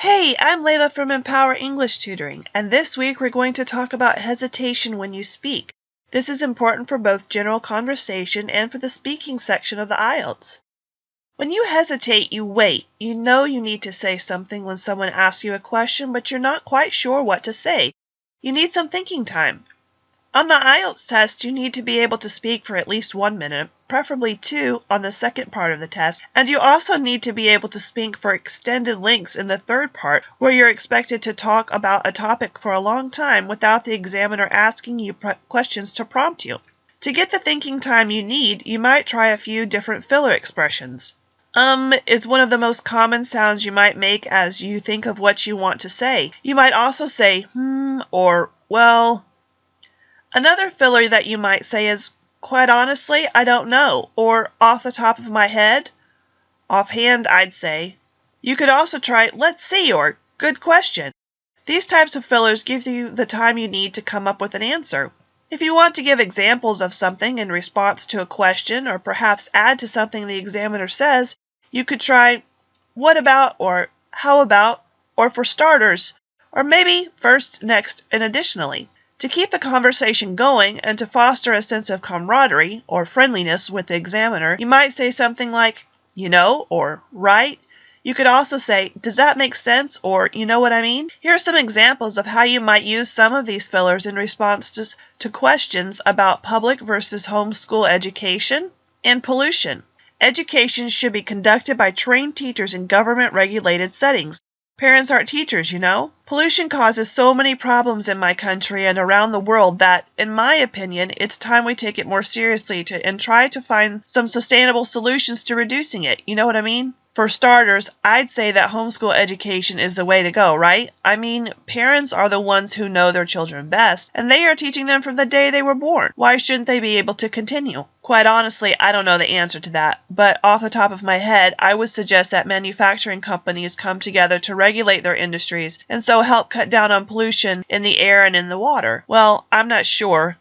Hey, I'm Layla from Empower English Tutoring, and this week we're going to talk about hesitation when you speak. This is important for both general conversation and for the speaking section of the IELTS. When you hesitate, you wait. You know you need to say something when someone asks you a question, but you're not quite sure what to say. You need some thinking time. On the IELTS test, you need to be able to speak for at least 1 minute, preferably 2 on the second part of the test, and you also need to be able to speak for extended lengths in the third part, where you're expected to talk about a topic for a long time without the examiner asking you questions to prompt you. To get the thinking time you need, you might try a few different filler expressions. Is one of the most common sounds you might make as you think of what you want to say. You might also say, or, well. Another filler that you might say is, quite honestly, I don't know, or off the top of my head. Offhand, I'd say. You could also try, let's see, or good question. These types of fillers give you the time you need to come up with an answer. If you want to give examples of something in response to a question, or perhaps add to something the examiner says, you could try, what about, or how about, or for starters, or maybe first, next, and additionally. To keep the conversation going and to foster a sense of camaraderie or friendliness with the examiner, you might say something like, you know, or right. You could also say, does that make sense, or you know what I mean? Here are some examples of how you might use some of these fillers in response to questions about public versus homeschool education and pollution. Education should be conducted by trained teachers in government-regulated settings. Parents aren't teachers, you know. Pollution causes so many problems in my country and around the world that, in my opinion, it's time we take it more seriously and try to find some sustainable solutions to reducing it. You know what I mean? For starters, I'd say that homeschool education is the way to go, right? I mean, parents are the ones who know their children best, and they are teaching them from the day they were born. Why shouldn't they be able to continue? Quite honestly, I don't know the answer to that, but off the top of my head, I would suggest that manufacturing companies come together to regulate their industries and so help cut down on pollution in the air and in the water. Well, I'm not sure.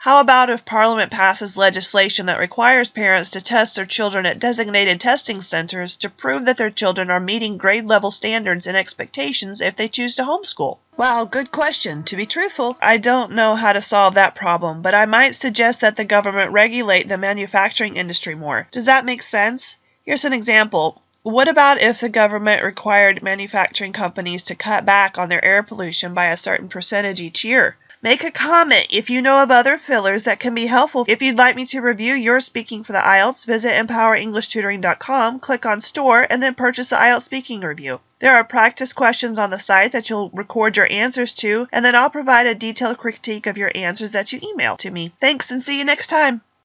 How about if Parliament passes legislation that requires parents to test their children at designated testing centers to prove that their children are meeting grade-level standards and expectations if they choose to homeschool? Wow, good question. To be truthful, I don't know how to solve that problem, but I might suggest that the government regulate the manufacturing industry more. Does that make sense? Here's an example. What about if the government required manufacturing companies to cut back on their air pollution by a certain percentage each year? Make a comment if you know of other fillers that can be helpful. If you'd like me to review your speaking for the IELTS, visit EmpowerEnglishTutoring.com, click on Store, and then purchase the IELTS Speaking Review. There are practice questions on the site that you'll record your answers to, and then I'll provide a detailed critique of your answers that you email to me. Thanks, and see you next time.